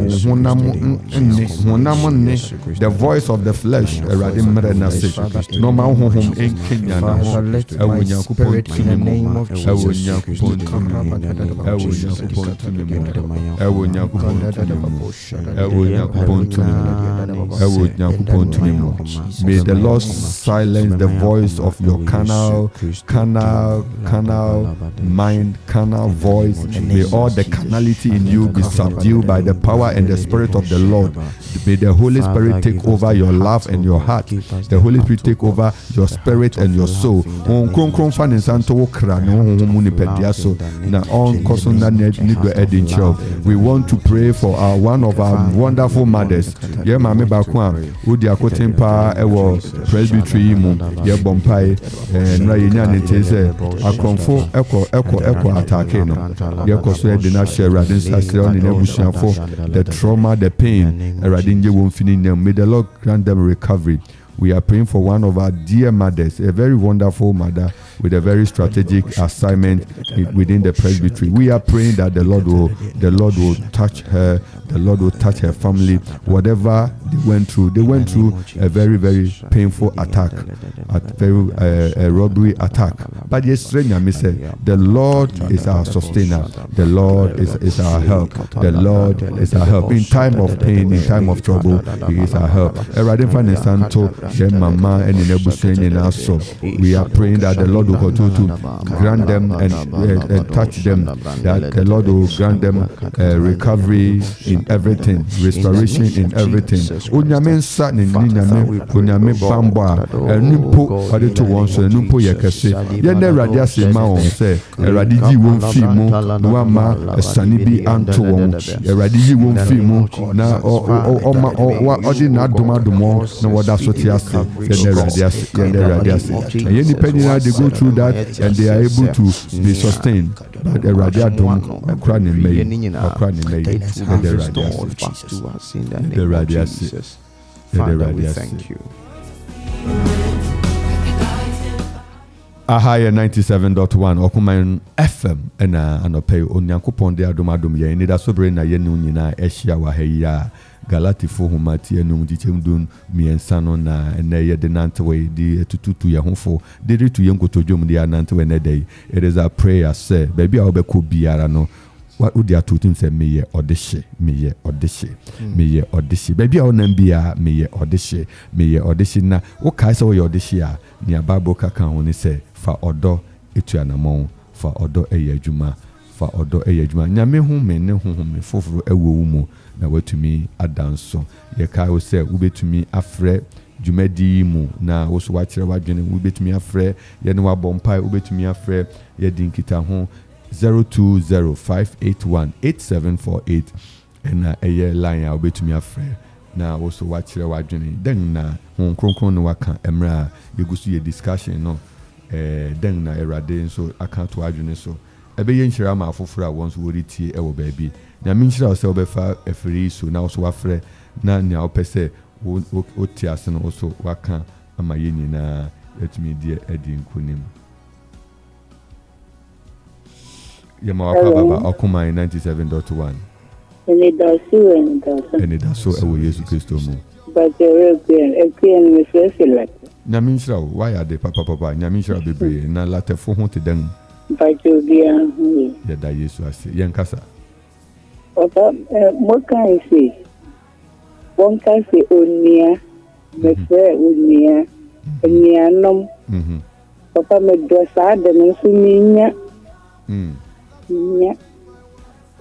hunam ne the voice of the flesh Radin mre na se. No ma honhom enkenya na ho. Ewo Nyankopɔn tumi mu. Ewo Nyankopɔn tumi mu. Ewo Nyankopɔn tumi mu. Ewo Nyankopɔn tumi mu. Ewo Nyankopɔn tumi mu. May the Lord silence the voice of your carnal mind, carnal voice. May all the carnality in you be subdued by the power and the Spirit of the Lord. May the Holy Spirit take over your love and your heart. The Holy Spirit take over your spirit and your soul. We want to pray for one of our wonderful mothers. Yeah, Mami Bakwa, Udi Akotimpa, Ewo Presbytery mu, yeah Bompai, and Rayina Nitese, Akropong, Echo Atake no. Yeah, Koswe Dina share Radin Sassion in Ebushan for the trauma, the pain, Radin won't finish them. May the Lord grant them recovery. We are praying for one of our dear mothers, a very wonderful mother with a very strategic assignment within the presbytery. We are praying that the Lord will touch her, the Lord will touch her family. Whatever they went through a very, very painful attack, a robbery attack. But yes, the Lord is our sustainer. The Lord is our help. The Lord is our help in time of pain, in time of trouble. He is our help. We are praying that the Lord will continue to grant them and touch them, that the Lord will grant them recovery in everything, restoration in everything. They go through that and they are able to be sustained. But the radiatum, thank you. Ahaya 97.1 Okuman FM anopay onyankopon de adom ye Anidaso Bere na ye nu nyina ehia wa heya Galatifo humati enum dichemdun miensa no na ye de nantewe di etututu ye honfo de retu ye nkotodwom de nantewe na day. It is a prayer say baby a obeko biara no what would you to say me audition baby I want bia me audition na o kai say your audition ni Bible ka kan woni say fa odo etuanamon fa odo eyadwuma nyame hu me ne hu me foforo ewo mu na watumi adanso ye kai wo say wo betumi afre dwumadi mu na wo so wa kire wadwene wo betumi afre ye ne wa bompai wo betumi afre ye dinkita ho 0205818748 and a year line I'll be to me a friend. Now also watch your wadjuni. Then na hon kronkron no waka emra you go see a discussion no then na erade so I can't wadjuni so ebe yen shira ma fofura once wo reti e wo baby na min shira o se obefa efiri so na also wafre na nya opese o tiase no also waka ama yeni na etumi die edi nkunim. Baba Okuma 97.1. Anidaso ewo Yesu Kristo mu. But European me like. Nyamisra why are they papa Nyamisra bebre na latefo ho te dan. But you be ya da Yesu ase yenkasa. Papa mo kan say. Won kan say onia me fe onia onia nom. Papa me do sa de me so minya. Yeah.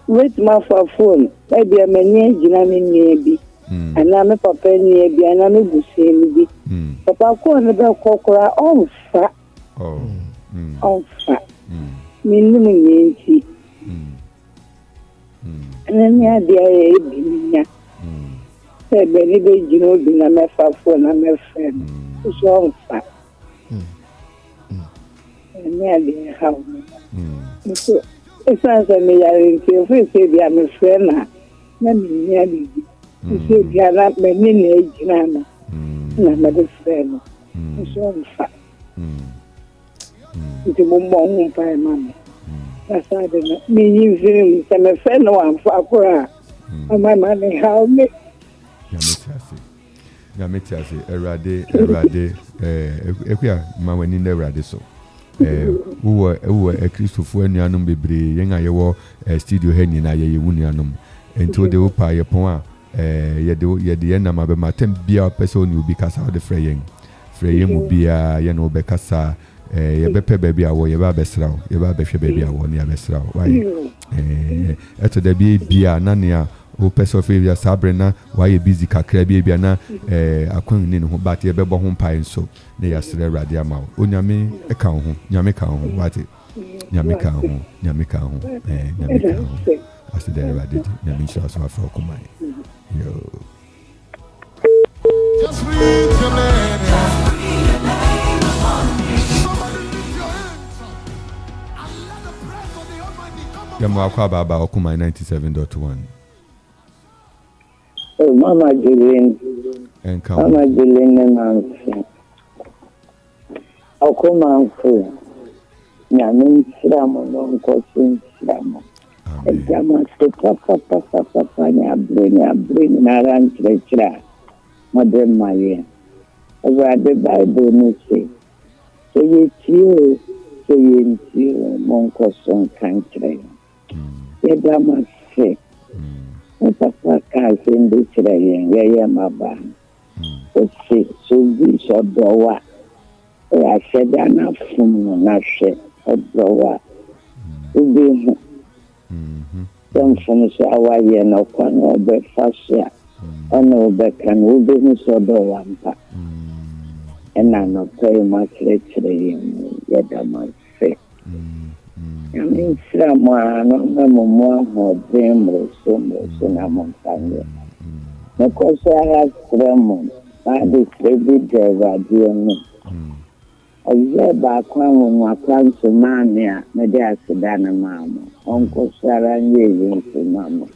With my phone, maybe a many Jinami, and I'm a papa near be an amibusi. Papa called the cockra on fat. On fat. Minimum. Any idea, Binia. Say, Benny, you know, being a method for a friend. It's all fat. Any idea how. So, it sounds like me, I didn't say, I'm a friend. Let me nearly. You say, you are not many age, Nana. I'm a friend. It's all fat. It's a woman by mamma. That's why I don't mean you some a friend one for my money. How me? Yametasi, Erade, Equia, Mawen in the Radiso. Who were a Christopher Nianum Bibri, young Iowa, studio Henny, Aye Unianum, and to the Upa Yapon, yet the end of my temp be a person you because of the fraying. Fraying will be a Yano Becassa. Ye bepe baby awo ye ba besraw ye ba behwe baby awo ne ya besraw why eto da bia na ne o person of area sabrina why busy kakra bia na akwan ni ho but ye bebo ho pai nso ne ya sere rade ama onyame e ka ho nyame ka ho what nyame ka ho nyame ka ho aside rade nyame sha so afa komai yo just read your name. Yamwakwa Baba Okuma 97.1. Oh, Mama Julian. And Mama Julian and MAMFE. Okuma Fu. Yamin Sramo, non Cosin Sramo. And Yamas to Papa, bring Naran Trecha. Mother Maya. Over the Bible, say it's you, say it's you, Monco Son Country. Yada MAMFE. Papa can't send this rain, yeah, my band. Let's see, so be so doa. I said, I'm not from Nashe, or doa. Ubi, some from Sawaii and Okan or Befasia, or no Becan, will be so doa. And I'm not paying much later, Yada MAMFE. I mean, someone, no more or dream or so na montagne. No cause I have tremon. I did every driver, dear me. I said back when my plans to mania, Media Sedana Mamma, Uncle Sarah and you, Mamma.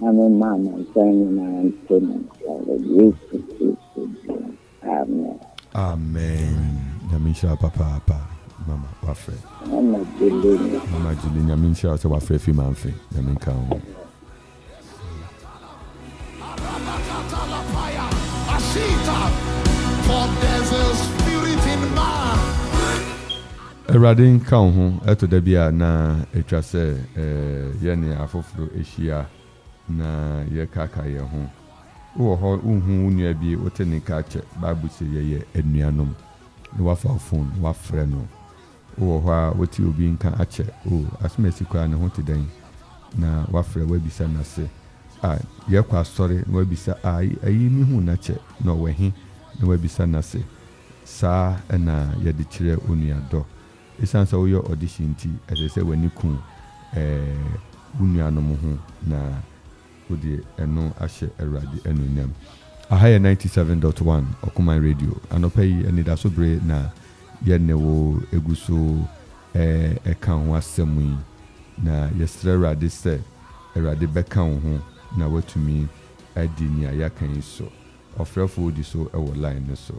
I'm a mamma, saying my antenna. Amen. Amen. Yamisha Papa. Mama, Wafre. Mama Julie, Yaminsha, also Wafre, MAMFE, Yaminka. For there's a spirit in man. Eradin Kaun, Eto Debia, na Etrase, Yeni Afofro, Eshia, na Yekaka Yahon. Oh, Unia be Oteni Kache, Babusi, Ye, Ednianum, Wafa phone, Wafreno. Oh, what you being can ache. Oh, as Messico and haunted them. Na wafre webisa na se. Yakwa story, webisa me who nache, no way he, no webisa na se. Sa and yadichire unia do. It sounds all your audition tea, as I say when you come, unia no muhu na udi eno ashe eradi enunam. A higher 97.1 Okuma Radio, and opay Anidaso Bere na. Yene wo eguso eka ho asemu na yesre rade se erade beka ho na watumi adi ni ayakan so ofrefo di so e wo line so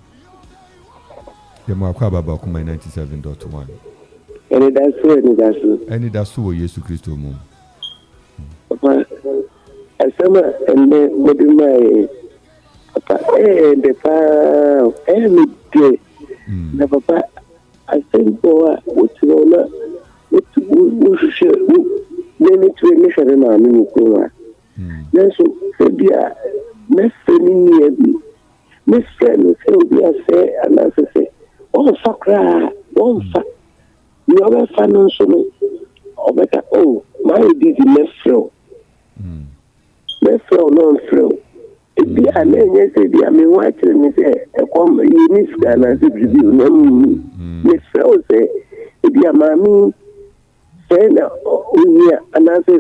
yema Baba Okuma 97.1 Anidaso wo Yesu Kristo mu papa asema ende modima papa de pa mi de na papa I think what you know what you should name to a mission na mi ko then so dia me feni bi me friend so dia say and I say oh sakra oh sak you ever find so no obeka oh my did me fro no fro bi amenye say dia me watch me say e come you scan as review no me fro say dia mami say na unia and I say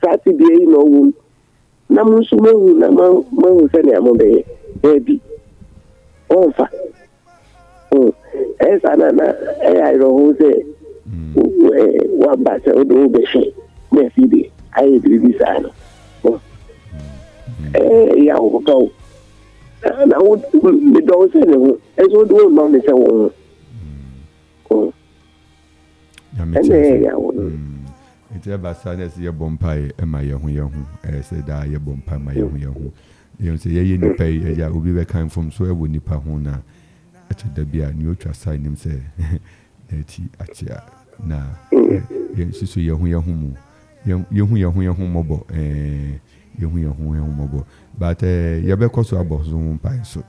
Sati be no wound. Namusumo, Namu Sene Amode, baby. Ofa. As Anna, I don't say, one batter or no beshe, Messi, I agree with Anna. Yeah, go. And I would be those as would do not the same. It's about sadness, your bompire, and my young, I said, your bompire, my young. You say, you pay, I will be back from so I would nip a hona. There be a neutral sign him say, Achia. Now, yes, you young, young mobile, young mobile. But you better so about Zoom pie so.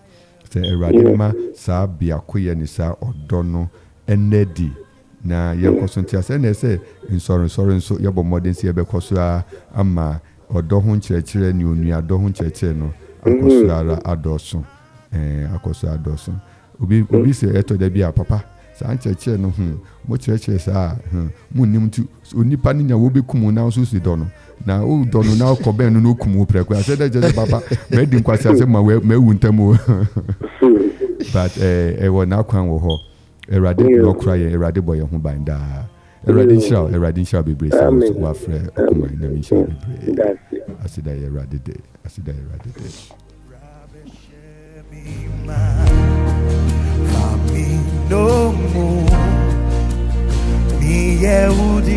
Say a radima, sa be a queer nissa or dono and neddy. Na young consentia send say in sorry so your modern see a becosua ama or dohun church new near dohun church no akosara adosun akosa adosun ubi say eto de bia papa san church no mo church sa munim tu onipa ni nya wo be kumu na so si dono na o dono na ko ben no kumu preko I said that just papa me din kwase say ma wu ntamu but e wona kwan wo ho Erade no cry, Erade boy who bind Erade shall be brave. So, what friend, Okuma, shall be brave. I said, I Erade day. I said, I Erade day. No more. Me, would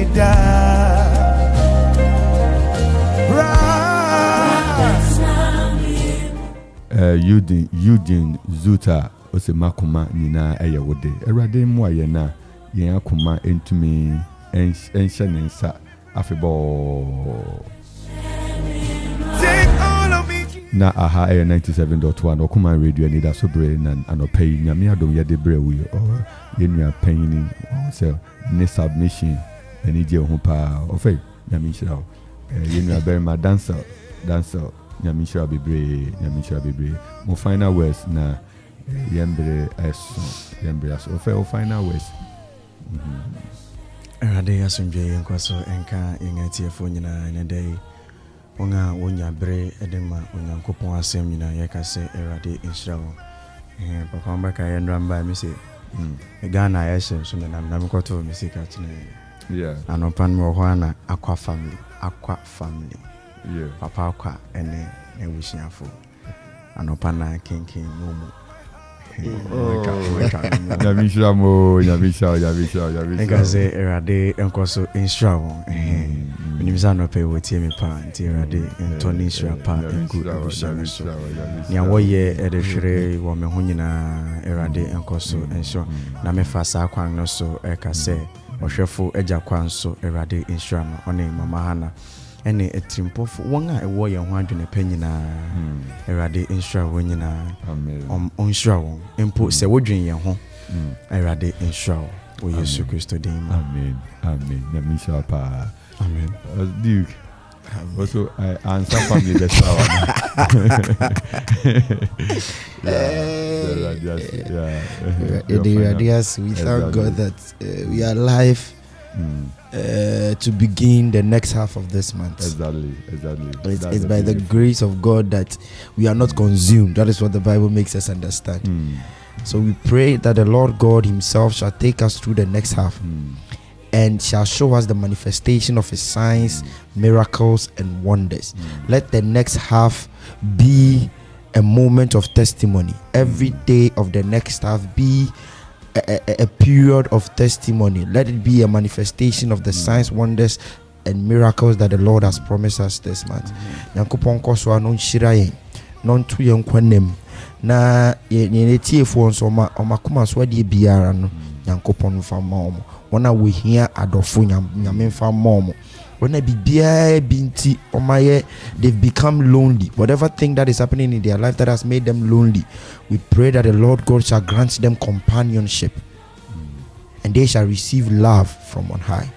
Eugene Zuta. Ose makoma nina eye wode erade mu aye na yen akoma entumi enhye nensa afebo na aha 97.1 okuma radio Anidaso Bere na anopai nyame adom ye de bere wi yenua panyin so ne submission ani je ho pa ofei nyame hira yenua bere ma dancer nyame hira bebre mo final words na Yembre as of final ways. Erade asumje yankwaso enka yengati afo nyina ne day wonga wonya bre edema onyankopon asem nyina yakase erade inshirawo papa mbaka yendramba mi se Ghana yeshe so na mkoto mi se ka tine anopan mo hwana akwa family papa akwa ene ewusiafo anopana kenken nomu Nkaze erade enkoso inshawo minimisa no pe wotie me pa nti erade entoni insha pa enku abusha so nia woye edehwere wo me ho nyina erade enkoso insha na me fa sa kwan no so ekase ohwefo agya kwan so erade insha no one mama hana ene etrimpofo wonga ewo ye ho adwene panyina erade insure wonyina onsure won empo se wodwen ye ho erade insure o Yesu Kristo din amen na misha pa amen Duke also I answer family the shower we thank God that we are alive to begin the next half of this month. Exactly. It's by the grace of God that we are not consumed. That is what the Bible makes us understand. So we pray that the Lord God himself shall take us through the next half and shall show us the manifestation of his signs, miracles, and wonders. Let the next half be a moment of testimony. Every day of the next half be a period of testimony. Let it be a manifestation of the signs, wonders, and miracles that the Lord has promised us this month. Nyankopon koso anon shirayen non tu yenkwanem na ye tiefo nso omakoma so ade biara no Nyankopon fa maomo wona we hia adofo nyame fa maomo wona bibia binti omaye they've become lonely. Whatever thing that is happening in their life that has made them lonely, we pray that the Lord God shall grant them companionship and they shall receive love from on high.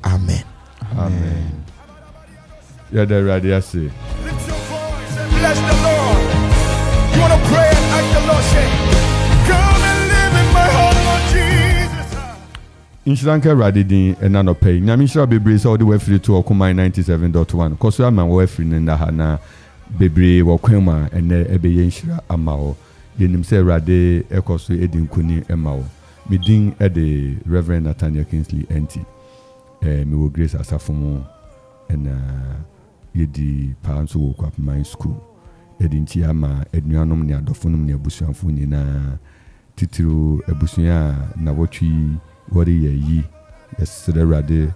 Amen. Yeah, they're ready. I see. Lift your voice and bless the Lord. You want to pray and ask the Lord, say, come and live in my heart, Lord Jesus. Insuranke Radidin and nano pay. Namisha Bebre so the way free to Okuma 97.1. Kosu man we free in the Hana Bebre Wakema and Ebe Inshira Amao. Yenim se Rade Ekosu Edin Kuni Emao. Midin the Reverend Nathaniel Kingsley Entsie. Me will grace asafumu and yedi parents who woke up my school. Edinti ama eduanom ne adofonum ne abusuanfo nyina titiru abusuan na wotwi wori yi yesere rade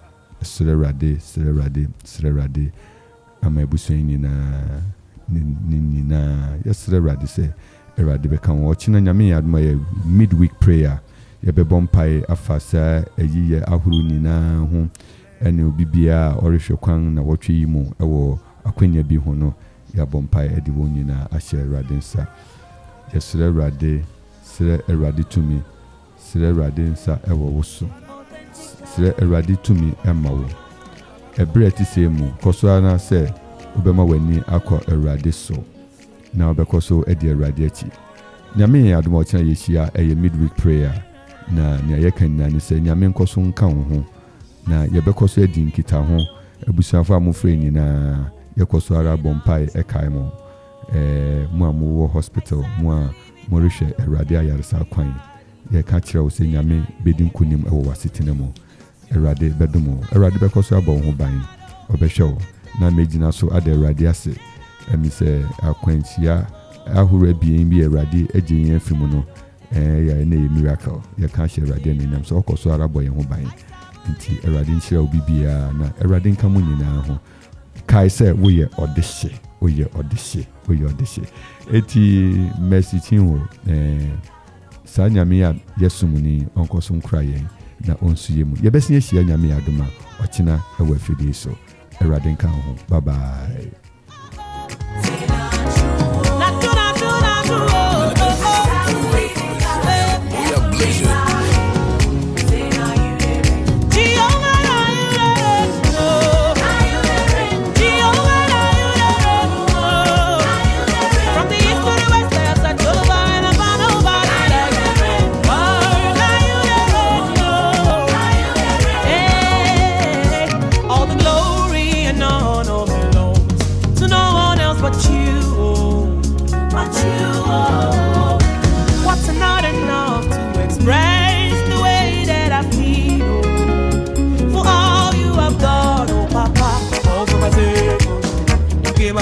ama abusuan nyina yesere rade se erade be kan wo china nyame adoma ye midweek prayer ye be bompai afasa eyi ye ahuru nyina ho ene obibia orehwe kwan na wotwi mu ewo akwanya bi ho no ya bompai edi wo nyina ahye erade nsa yesere rade sere erade tumi sere erade nsa ewo woso sere erade tumi emawo ebre ti se mu koso na se obema wani akọ erade so na obekoso edi erade achi nyame adoma ochina yeshia eye midweek prayer na nya yekan na ni se nyame nkoso nka ho na yebekoso edi nkita ho abusuafo amofre nyina yekoso ara bompai ekai mo mu amuwo hospital mu morishe erade ayarsa kwan ye ka kire wo se nyame bedin kunim ewo wasitene mo erade bedomo erade bekoso abo ho ban obehwe na mejina so ade erade ase emi se akwantia ahuru abien bi erade agyen afimu no ya na ye miracle ye ka hye erade nenam so okoso arabo ye ho ban nti erade nchira obibia na erade nkamu nyina ho kai se wo ye odehye eti mercy tinwo sa nyame ya yesumuni onkoso nkra ye na onsuye mu ye besin ehia nyame ya doma ochina ewa fidi so erade nka ho bye bye.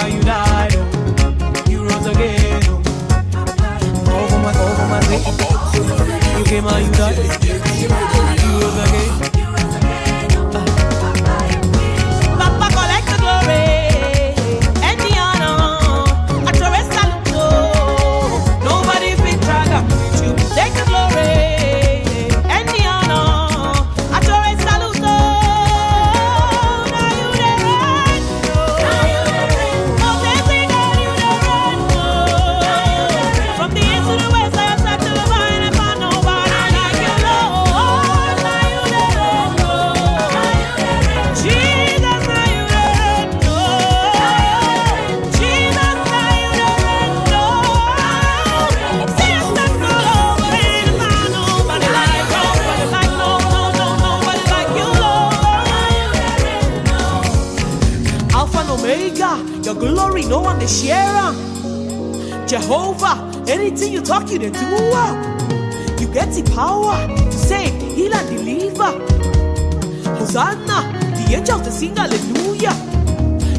You died, you rose again. Over my way. You came out, you died, you rose again. Papa collect the glory and the honor. At your rest, nobody fit drag up with you. Take the glory and the honor. At your rest, your glory, no one to share. Jehovah, anything you talk, you do. You get the power to save, heal, and deliver. Hosanna, the angels to sing hallelujah.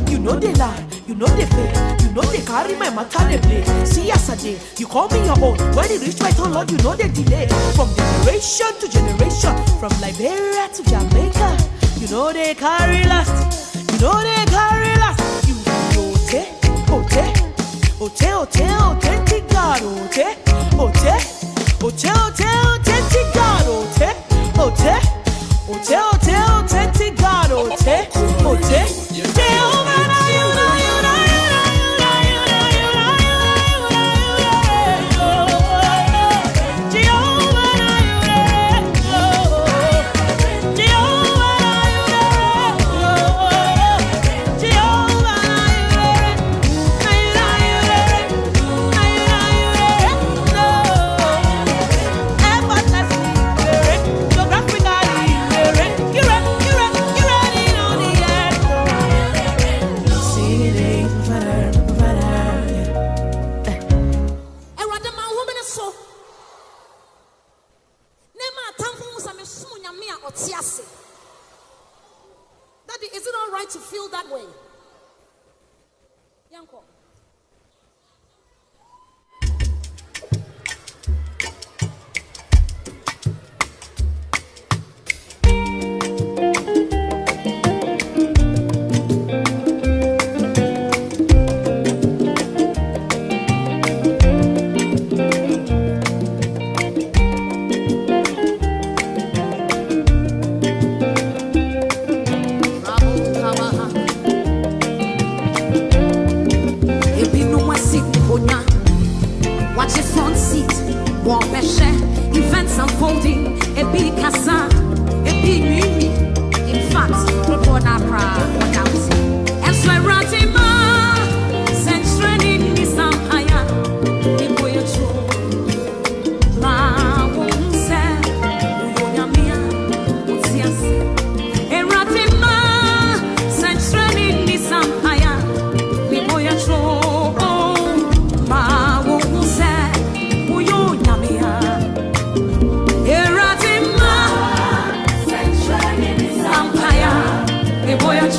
You know they lie, you know they fail, you know they carry my matter they play. See yesterday, you call me your own. When it reach my turn, Lord, you know they delay. From generation to generation, from Liberia to Jamaica, you know they carry last. You know they carry last. You authentic God, authentic God, authentic God, Jehovah, now you know. Geographically right to feel that way. Yanko. Watch your front seat, walk that share, events unfolding, a big casa, a big mimi. In fact, report our proud, what I was saying. And so I wrote him up, sent training in some higher, the boy you true. Ma won't say, Uyamia, what's yes? And wrote him up, sent training in some higher, the boy you true. Boy, I